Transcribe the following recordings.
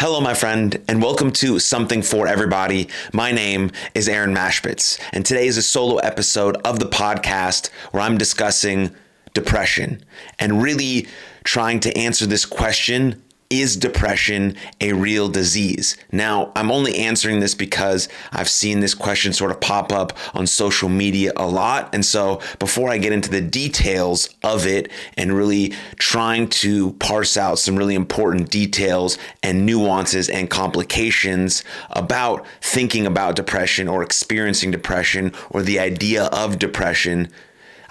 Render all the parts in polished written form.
Hello, my friend, and welcome to Something for Everybody. My name is Aaron Machbitz, and today is a solo episode of the podcast where I'm discussing depression and really trying to answer this question: is depression a real disease? Now, I'm only answering this because I've seen this question sort of pop up on social media a lot. And so before I get into the details of it and really trying to parse out some really important details and nuances and complications about thinking about depression or experiencing depression or the idea of depression,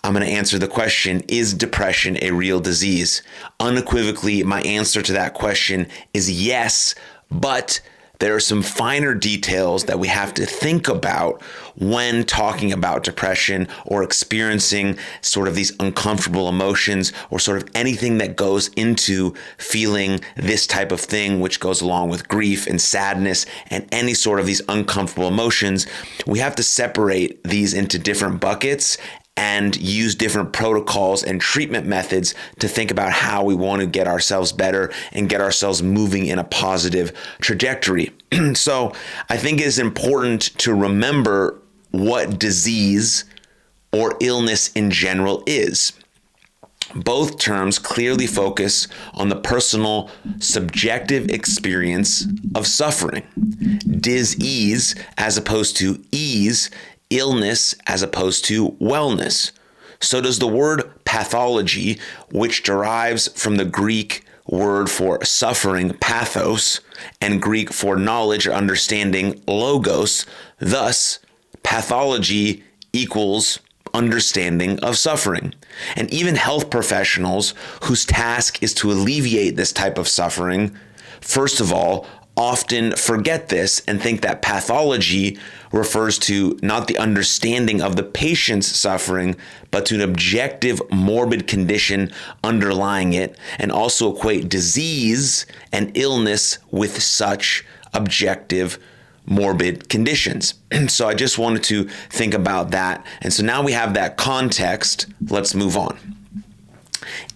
I'm going to answer the question: is depression a real disease? Unequivocally, my answer to that question is yes, but there are some finer details that we have to think about when talking about depression or experiencing sort of these uncomfortable emotions or sort of anything that goes into feeling this type of thing, which goes along with grief and sadness and any sort of these uncomfortable emotions. We have to separate these into different buckets and use different protocols and treatment methods to think about how we want to get ourselves better and get ourselves moving in a positive trajectory. So I think it is important to remember what disease or illness in general is. Both terms clearly focus on the personal, subjective experience of suffering. Dis-ease as opposed to ease, illness as opposed to wellness. So does the word pathology, which derives from the Greek word for suffering, pathos, and Greek for knowledge or understanding, logos. Thus, pathology equals understanding of suffering. And even health professionals whose task is to alleviate this type of suffering, first of all, often forget this and think that pathology refers to not the understanding of the patient's suffering, but to an objective morbid condition underlying it, and also equate disease and illness with such objective morbid conditions. So I just wanted to think about that. And so now we have that context. Let's move on.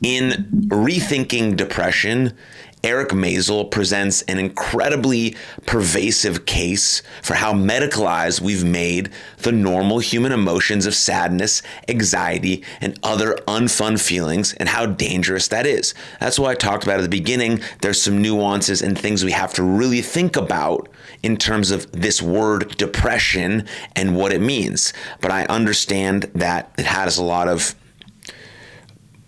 In Rethinking Depression, Eric Maisel presents an incredibly pervasive case for how medicalized we've made the normal human emotions of sadness, anxiety, and other unfun feelings, and how dangerous that is. That's why I talked about at the beginning. There's some nuances and things we have to really think about in terms of this word depression and what it means. But I understand that it has a lot of,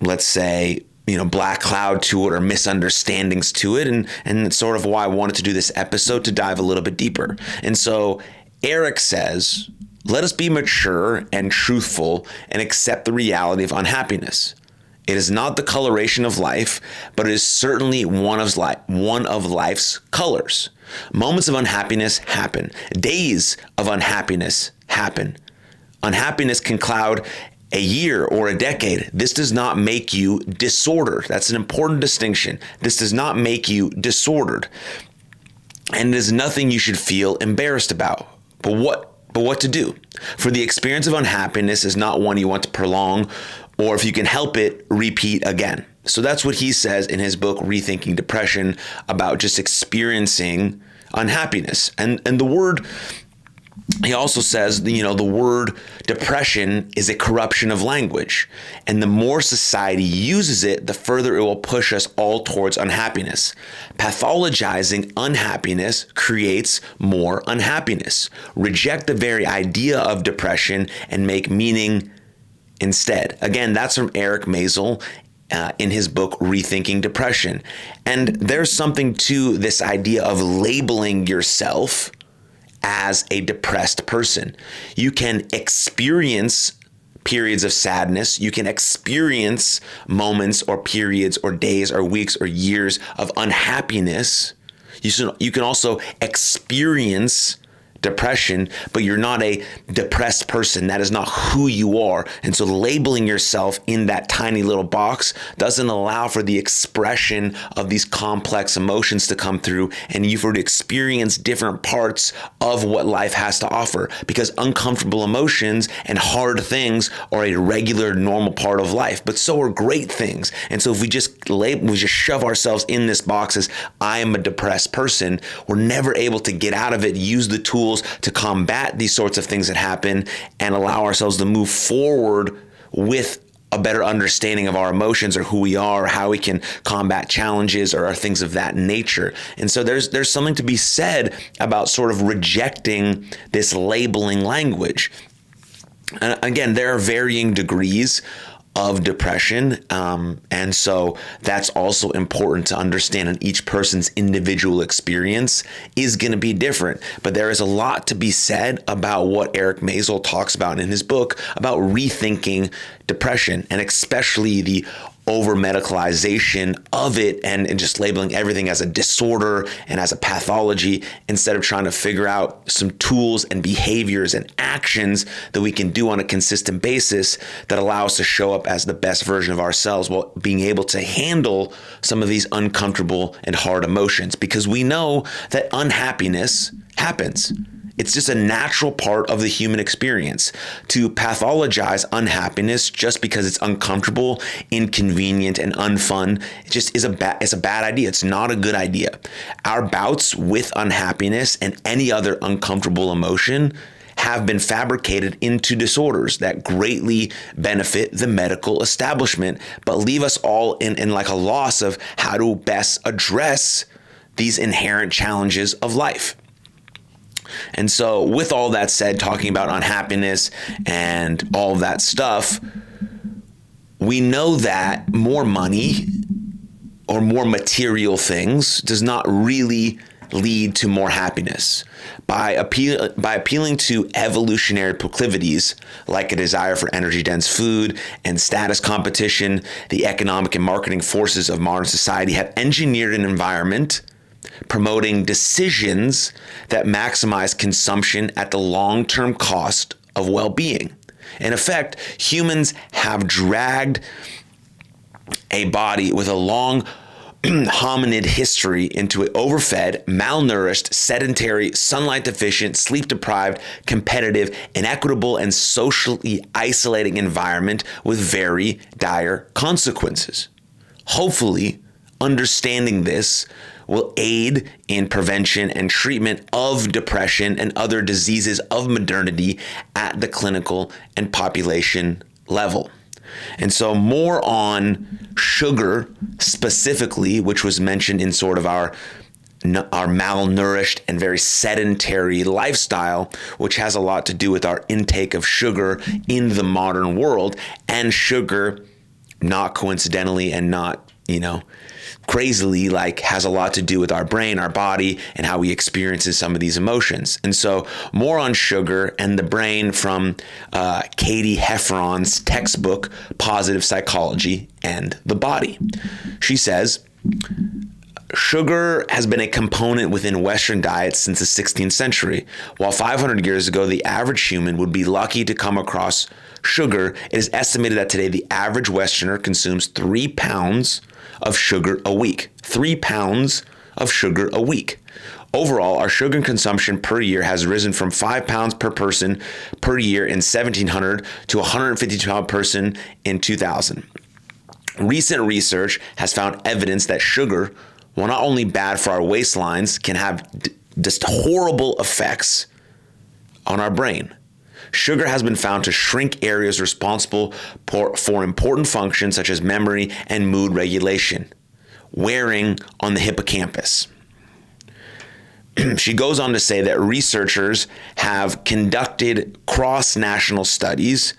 let's say, black cloud to it or misunderstandings to it. And it's sort of why I wanted to do this episode, to dive a little bit deeper. And so Eric says, let us be mature and truthful and accept the reality of unhappiness. It is not the coloration of life, but it is certainly one of life's colors. Moments of unhappiness happen. Days of unhappiness happen. Unhappiness can cloud a year or a decade. This does not make you disordered. That's an important distinction. This does not make you disordered. And it is nothing you should feel embarrassed about. But what to do? For the experience of unhappiness is not one you want to prolong, or if you can help it, repeat again. So that's what he says in his book, Rethinking Depression, about just experiencing unhappiness. And the word, he also says, the word depression is a corruption of language. And the more society uses it, the further it will push us all towards unhappiness. Pathologizing unhappiness creates more unhappiness. Reject the very idea of depression and make meaning instead. Again, that's from Eric Maisel in his book, Rethinking Depression. And there's something to this idea of labeling yourself as a depressed person. You can experience periods of sadness. You can experience moments or periods or days or weeks or years of unhappiness. You can also experience depression, but you're not a depressed person. That is not who you are. And so labeling yourself in that tiny little box doesn't allow for the expression of these complex emotions to come through and you for to experience different parts of what life has to offer, because uncomfortable emotions and hard things are a regular, normal part of life, but so are great things. And so if we just shove ourselves in this box as I am a depressed person, we're never able to get out of it, use the tools to combat these sorts of things that happen and allow ourselves to move forward with a better understanding of our emotions or who we are, or how we can combat challenges or things of that nature. And so there's something to be said about sort of rejecting this labeling language. And again, there are varying degrees of depression. And so that's also important to understand, and each person's individual experience is going to be different. But there is a lot to be said about what Eric Maisel talks about in his book about rethinking depression, and especially the over-medicalization of it and just labeling everything as a disorder and as a pathology, instead of trying to figure out some tools and behaviors and actions that we can do on a consistent basis that allow us to show up as the best version of ourselves while being able to handle some of these uncomfortable and hard emotions. Because we know that unhappiness happens. It's just a natural part of the human experience. To pathologize unhappiness just because it's uncomfortable, inconvenient, and unfun, it just is it's a bad idea. It's not a good idea. Our bouts with unhappiness and any other uncomfortable emotion have been fabricated into disorders that greatly benefit the medical establishment, but leave us all in like a loss of how to best address these inherent challenges of life. And so with all that said, talking about unhappiness and all of that stuff, we know that more money or more material things does not really lead to more happiness. By appealing to evolutionary proclivities like a desire for energy-dense food and status competition, the economic and marketing forces of modern society have engineered an environment promoting decisions that maximize consumption at the long-term cost of well-being. In effect, humans have dragged a body with a long hominid history into an overfed, malnourished, sedentary, sunlight deficient, sleep deprived, competitive, inequitable, and socially isolating environment with very dire consequences. Hopefully, understanding this will aid in prevention and treatment of depression and other diseases of modernity at the clinical and population level. And so more on sugar specifically, which was mentioned in sort of our malnourished and very sedentary lifestyle, which has a lot to do with our intake of sugar in the modern world, and sugar, not coincidentally and not, crazily, has a lot to do with our brain, our body, and how we experience some of these emotions. And so more on sugar and the brain from Katie Heffron's textbook, Positive Psychology and the Body. She says, sugar has been a component within Western diets since the 16th century. While 500 years ago, the average human would be lucky to come across sugar, it is estimated that today the average Westerner consumes 3 pounds of sugar a week. 3 pounds of sugar a week. Overall, our sugar consumption per year has risen from 5 pounds per person per year in 1700 to 152 pounds per person in 2000. Recent research has found evidence that sugar, while not only bad for our waistlines, can have just horrible effects on our brain. Sugar has been found to shrink areas responsible for important functions such as memory and mood regulation, wearing on the hippocampus. She goes on to say that researchers have conducted cross-national studies,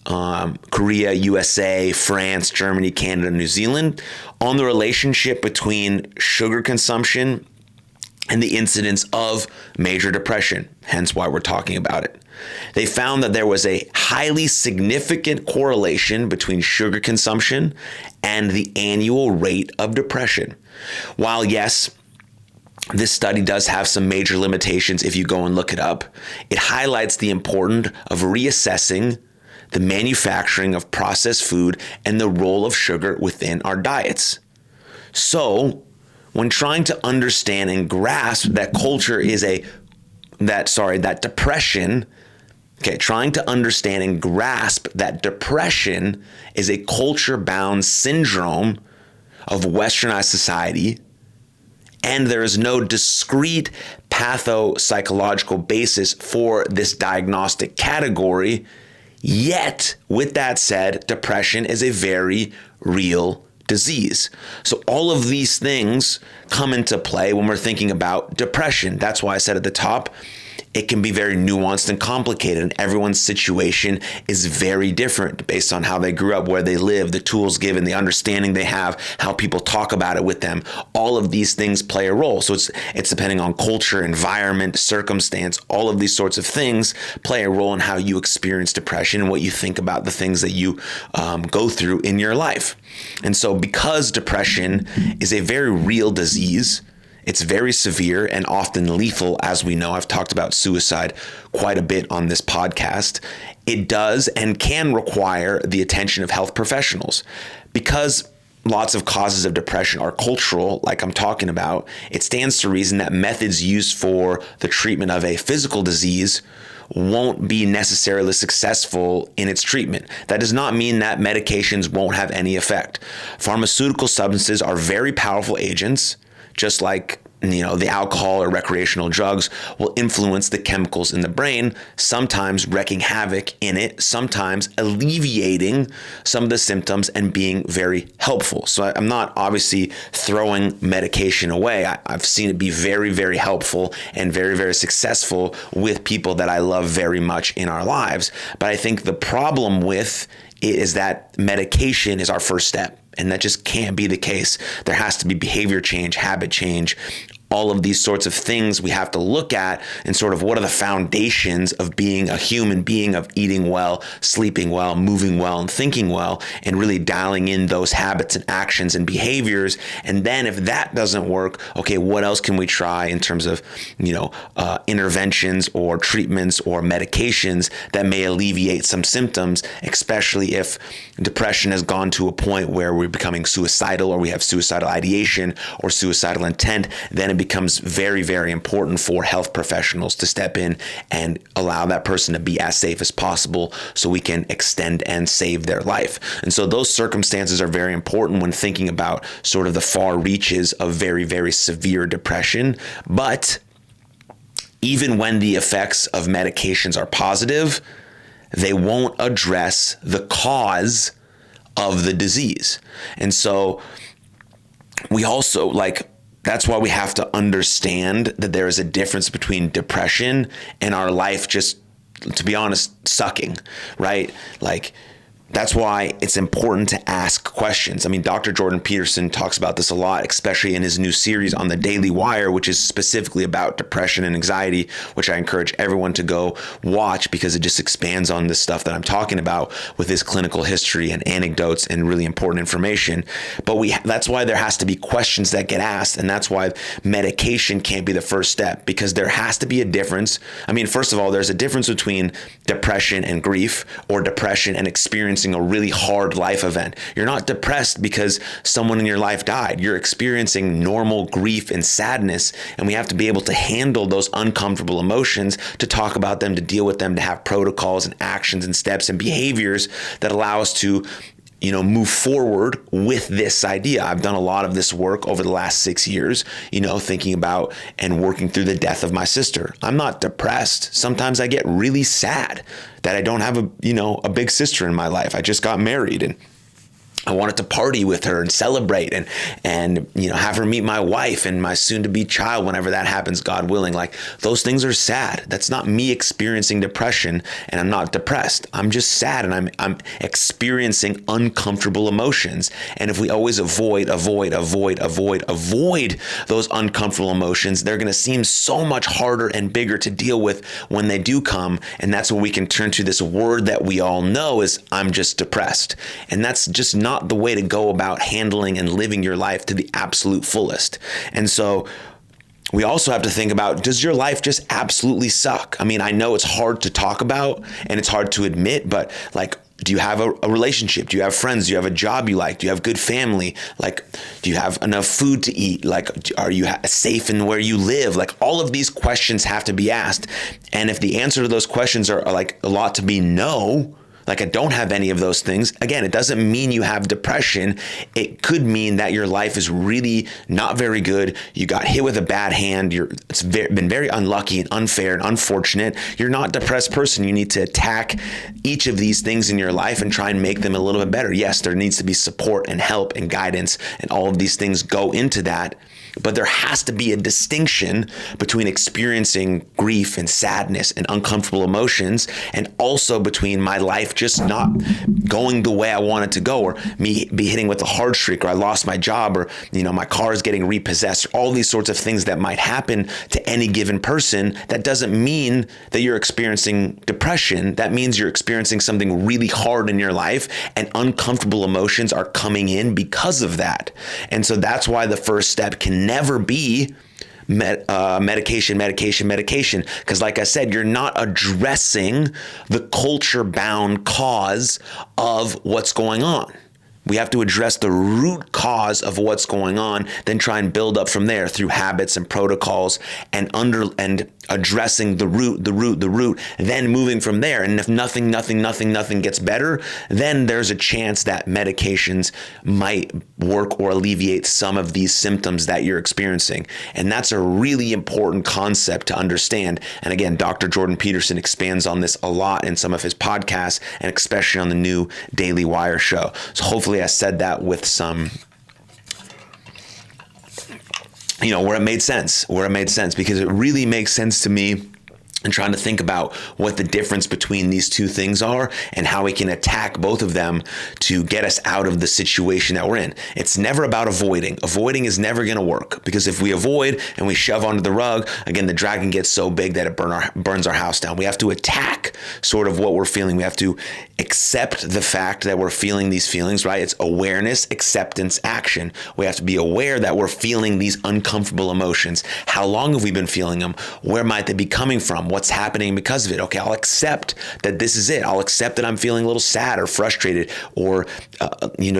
Korea, USA, France, Germany, Canada, New Zealand, on the relationship between sugar consumption and the incidence of major depression, hence why we're talking about it. They found that there was a highly significant correlation between sugar consumption and the annual rate of depression. While yes, this study does have some major limitations if you go and look it up. It highlights the importance of reassessing the manufacturing of processed food and the role of sugar within our diets. So, when trying to understand and grasp that trying to understand and grasp that depression is a culture-bound syndrome of westernized society, and there is no discrete pathopsychological basis for this diagnostic category. Yet, with that said, depression is a very real disease. So all of these things come into play when we're thinking about depression. That's why I said at the top, it can be very nuanced and complicated, and everyone's situation is very different based on how they grew up, where they live, the tools given, the understanding they have, how people talk about it with them. All of these things play a role. So it's depending on culture, environment, circumstance, all of these sorts of things play a role in how you experience depression and what you think about the things that you go through in your life. And so because depression is a very real disease, it's very severe and often lethal, as we know. I've talked about suicide quite a bit on this podcast. It does and can require the attention of health professionals. Because lots of causes of depression are cultural, like I'm talking about, it stands to reason that methods used for the treatment of a physical disease won't be necessarily successful in its treatment. That does not mean that medications won't have any effect. Pharmaceutical substances are very powerful agents, just like the alcohol or recreational drugs will influence the chemicals in the brain, sometimes wreaking havoc in it, sometimes alleviating some of the symptoms and being very helpful. So I'm not obviously throwing medication away. I've seen it be very, very helpful and very, very successful with people that I love very much in our lives. But I think the problem with it is that medication is our first step. And that just can't be the case. There has to be behavior change, habit change, all of these sorts of things we have to look at, and sort of what are the foundations of being a human being, of eating well, sleeping well, moving well, and thinking well, and really dialing in those habits and actions and behaviors. And then if that doesn't work, okay, what else can we try in terms of, interventions or treatments or medications that may alleviate some symptoms, especially if depression has gone to a point where we're becoming suicidal, or we have suicidal ideation or suicidal intent. Then it becomes very, very important for health professionals to step in and allow that person to be as safe as possible so we can extend and save their life. And so those circumstances are very important when thinking about sort of the far reaches of very, very severe depression. But even when the effects of medications are positive, they won't address the cause of the disease. And so we also that's why we have to understand that there is a difference between depression and our life just, to be honest, sucking, right? That's why it's important to ask questions. I mean, Dr. Jordan Peterson talks about this a lot, especially in his new series on the Daily Wire, which is specifically about depression and anxiety, which I encourage everyone to go watch because it just expands on this stuff that I'm talking about with his clinical history and anecdotes and really important information. But that's why there has to be questions that get asked, and that's why medication can't be the first step, because there has to be a difference. I mean, first of all, there's a difference between depression and grief, or depression and experiencing a really hard life event. You're not depressed because someone in your life died. You're experiencing normal grief and sadness, and we have to be able to handle those uncomfortable emotions, to talk about them, to deal with them, to have protocols and actions and steps and behaviors that allow us to move forward with this idea. I've done a lot of this work over the last 6 years, thinking about and working through the death of my sister. I'm not depressed. Sometimes I get really sad that I don't have a big sister in my life. I just got married, and I wanted to party with her and celebrate and have her meet my wife and my soon-to-be child whenever that happens, God willing. Those things are sad. That's not me experiencing depression, and I'm not depressed. I'm just sad, and I'm experiencing uncomfortable emotions. And if we always avoid those uncomfortable emotions, they're going to seem so much harder and bigger to deal with when they do come. And that's when we can turn to this word that we all know is, I'm just depressed. And that's just not the way to go about handling and living your life to the absolute fullest. And so we also have to think about, does your life just absolutely suck? I mean, I know it's hard to talk about and it's hard to admit, but like, do you have a relationship? Do you have friends? Do you have a job you like? Do you have good family? Like, do you have enough food to eat? Like, are you safe in where you live? Like, all of these questions have to be asked. And if the answer to those questions are like a lot to be no, like I don't have any of those things, again, it doesn't mean you have depression. It could mean that your life is really not very good. You got hit with a bad hand. It's been very unlucky and unfair and unfortunate. You're not a depressed person. You need to attack each of these things in your life and try and make them a little bit better. Yes, there needs to be support and help and guidance, and all of these things go into that. But there has to be a distinction between experiencing grief and sadness and uncomfortable emotions, and also between my life just not going the way I want it to go, or me be hitting with a hard streak, or I lost my job, or my car is getting repossessed, or all these sorts of things that might happen to any given person. That doesn't mean that you're experiencing depression. That means you're experiencing something really hard in your life, and uncomfortable emotions are coming in because of that. And so that's why the first step can never be medication. Because like I said, you're not addressing the culture-bound cause of what's going on. We have to address the root cause of what's going on, then try and build up from there through habits and protocols, and addressing the root, then moving from there. And if nothing gets better, then there's a chance that medications might work or alleviate some of these symptoms that you're experiencing. And that's a really important concept to understand. And again, Dr. Jordan Peterson expands on this a lot in some of his podcasts, and especially on the new Daily Wire show. So hopefully I said that with some, where it made sense, because it really makes sense to me. And trying to think about what the difference between these two things are and how we can attack both of them to get us out of the situation that we're in. It's never about avoiding. Avoiding is never going to work, because if we avoid and we shove under the rug, again, the dragon gets so big that it burns our house down. We have to attack sort of what we're feeling. We have to accept the fact that we're feeling these feelings, right? It's awareness, acceptance, action. We have to be aware that we're feeling these uncomfortable emotions. How long have we been feeling them? Where might they be coming from? What's happening because of it? Okay, I'll accept that this is it. I'll accept that I'm feeling a little sad or frustrated, or,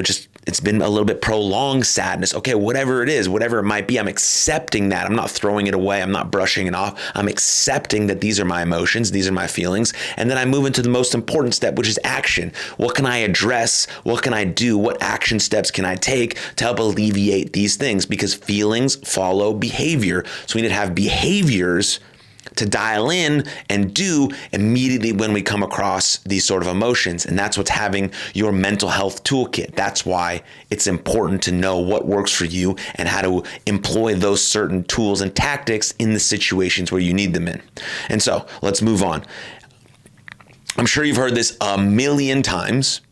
just it's been a little bit prolonged sadness. Okay, whatever it is, whatever it might be, I'm accepting that. I'm not throwing it away. I'm not brushing it off. I'm accepting that these are my emotions. These are my feelings. And then I move into the most important step, which is action. What can I address? What can I do? What action steps can I take to help alleviate these things? Because feelings follow behavior. So we need to have behaviors to dial in and do immediately when we come across these sort of emotions. And that's what's having your mental health toolkit. That's why it's important to know what works for you and how to employ those certain tools and tactics in the situations where you need them in. And so let's move on. I'm sure you've heard this a million times,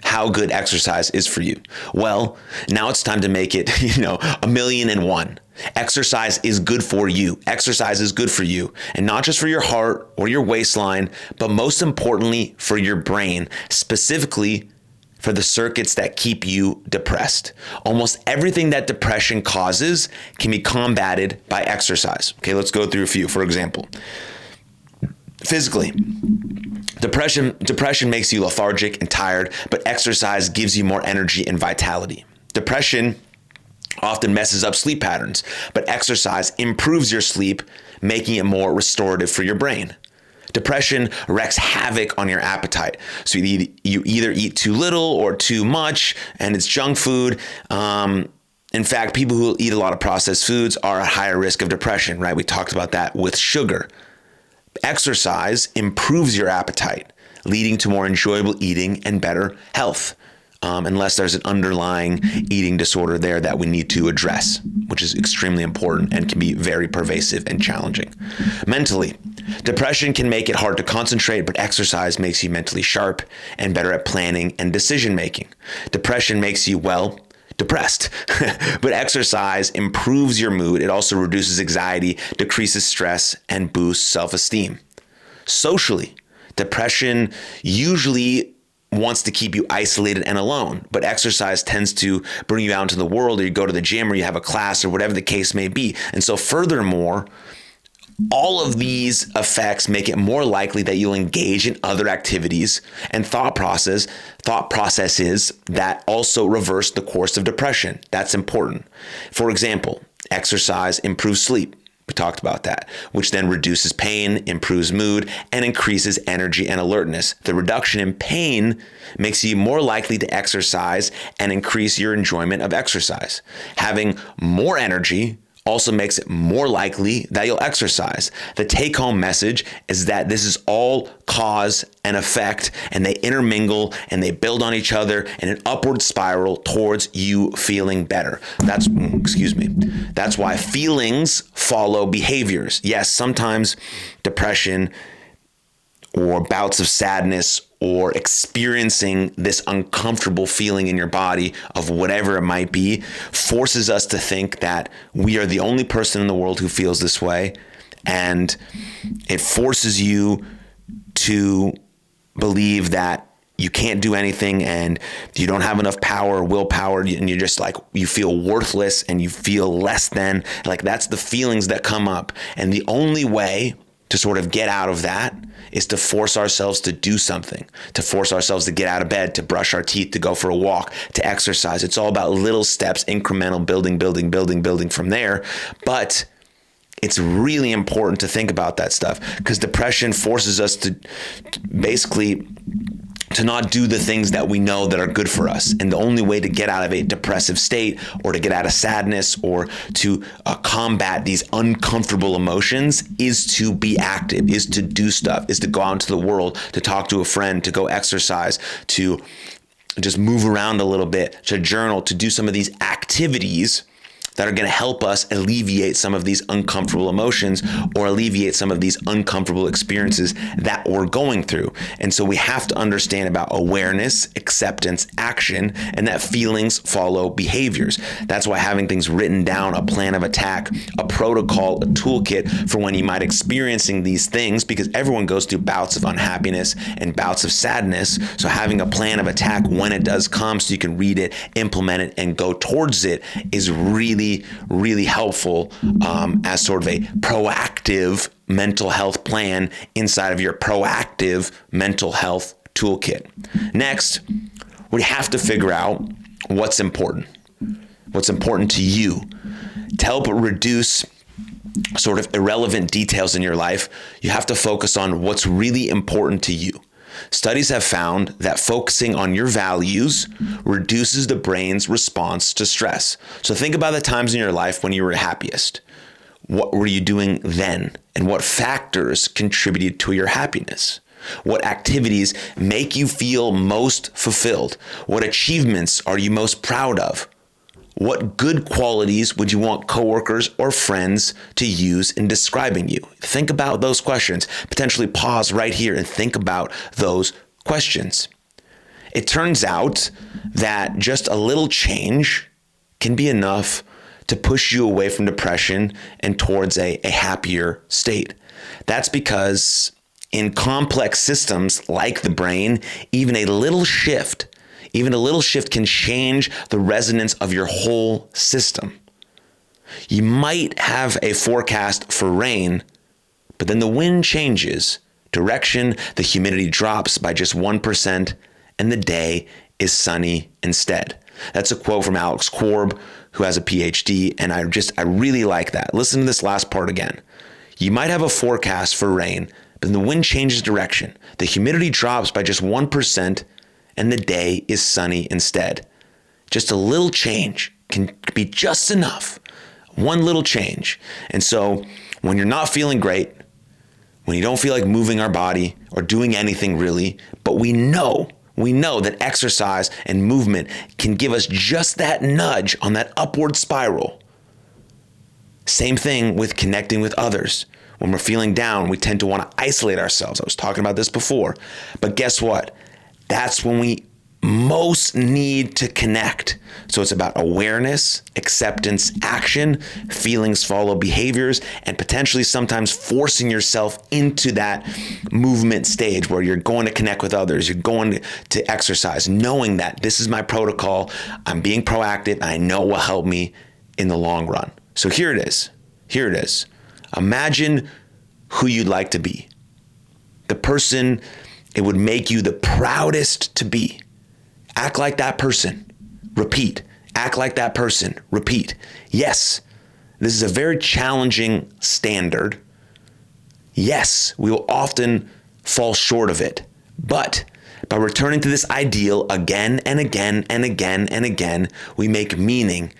how good exercise is for you. Well, now it's time to make it, 1,000,001. Exercise is good for you. Exercise is good for you. And not just for your heart or your waistline, but most importantly for your brain, specifically for the circuits that keep you depressed. Almost everything that depression causes can be combated by exercise. Okay, let's go through a few. For example, physically, depression makes you lethargic and tired, but exercise gives you more energy and vitality. Depression often messes up sleep patterns, but exercise improves your sleep, making it more restorative for your brain. Depression wreaks havoc on your appetite. So you either eat too little or too much, and it's junk food. In fact, people who eat a lot of processed foods are at higher risk of depression, right? We talked about that with sugar. Exercise improves your appetite, leading to more enjoyable eating and better health. Unless there's an underlying eating disorder there that we need to address, which is extremely important and can be very pervasive and challenging. Mentally, depression can make it hard to concentrate, but exercise makes you mentally sharp and better at planning and decision making. Depression makes you, depressed, but exercise improves your mood. It also reduces anxiety, decreases stress, and boosts self-esteem. Socially, depression usually wants to keep you isolated and alone, but exercise tends to bring you out into the world, or you go to the gym, or you have a class, or whatever the case may be. And so furthermore, all of these effects make it more likely that you'll engage in other activities and thought processes that also reverse the course of depression. That's important. For example, exercise improves sleep. We talked about that, which then reduces pain, improves mood, and increases energy and alertness. The reduction in pain makes you more likely to exercise and increase your enjoyment of exercise. Having more energy also makes it more likely that you'll exercise. The take-home message is that this is all cause and effect, and they intermingle and they build on each other in an upward spiral towards you feeling better. That's why feelings follow behaviors. Yes, sometimes depression or bouts of sadness or experiencing this uncomfortable feeling in your body of whatever it might be forces us to think that we are the only person in the world who feels this way. And it forces you to believe that you can't do anything and you don't have enough power or willpower, and you're just like, you feel worthless and you feel less than. Like, that's the feelings that come up. And the only way to sort of get out of that is to force ourselves to do something, to force ourselves to get out of bed, to brush our teeth, to go for a walk, to exercise. It's all about little steps, incremental building from there. But it's really important to think about that stuff, because depression forces us to basically to not do the things that we know that are good for us. And the only way to get out of a depressive state, or to get out of sadness, or to combat these uncomfortable emotions is to be active, is to do stuff, is to go out into the world, to talk to a friend, to go exercise, to just move around a little bit, to journal, to do some of these activities that are going to help us alleviate some of these uncomfortable emotions, or alleviate some of these uncomfortable experiences that we're going through. And so we have to understand about awareness, acceptance, action, and that feelings follow behaviors. That's why having things written down, a plan of attack, a protocol, a toolkit for when you might experiencing these things, because everyone goes through bouts of unhappiness and bouts of sadness. So having a plan of attack when it does come, so you can read it, implement it, and go towards it, is really helpful as sort of a proactive mental health plan inside of your proactive mental health toolkit. Next, we have to figure out what's important to you to help reduce sort of irrelevant details in your life. You have to focus on what's really important to you. Studies have found that focusing on your values reduces the brain's response to stress. So think about the times in your life when you were happiest. What were you doing then? And what factors contributed to your happiness? What activities make you feel most fulfilled? What achievements are you most proud of? What good qualities would you want coworkers or friends to use in describing you? Think about those questions. Potentially pause right here and think about those questions. It turns out that just a little change can be enough to push you away from depression and towards a happier state. That's because in complex systems like the brain, even a little shift can change the resonance of your whole system. You might have a forecast for rain, but then the wind changes direction, the humidity drops by just 1%, and the day is sunny instead. That's a quote from Alex Korb, who has a PhD, and I really like that. Listen to this last part again. You might have a forecast for rain, but then the wind changes direction, the humidity drops by just 1%, and the day is sunny instead. Just a little change can be just enough. One little change. And so when you're not feeling great, when you don't feel like moving our body or doing anything really, but we know that exercise and movement can give us just that nudge on that upward spiral. Same thing with connecting with others. When we're feeling down, we tend to want to isolate ourselves. I was talking about this before. But guess what? That's when we most need to connect. So it's about awareness, acceptance, action, feelings follow behaviors, and potentially sometimes forcing yourself into that movement stage where you're going to connect with others, you're going to exercise, knowing that this is my protocol, I'm being proactive, and I know it will help me in the long run. So here it is. Here it is. Imagine who you'd like to be. The person it would make you the proudest to be. Act like that person. Repeat. Act like that person. Repeat. Yes, this is a very challenging standard. Yes, we will often fall short of it. But by returning to this ideal again and again and again and again, we make meaning.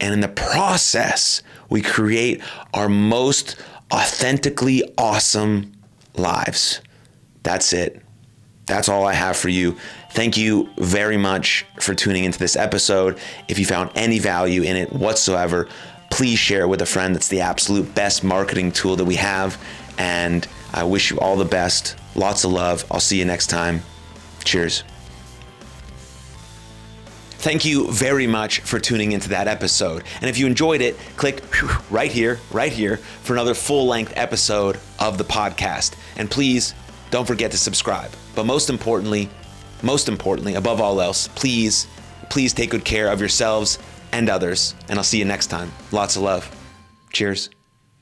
And in the process, we create our most authentically awesome lives. That's it. That's all I have for you. Thank you very much for tuning into this episode. If you found any value in it whatsoever, please share it with a friend. That's the absolute best marketing tool that we have. And I wish you all the best. Lots of love. I'll see you next time. Cheers. Thank you very much for tuning into that episode. And if you enjoyed it, click right here for another full-length episode of the podcast. And please don't forget to subscribe. But most importantly, above all else, please take good care of yourselves and others. And I'll see you next time. Lots of love. Cheers.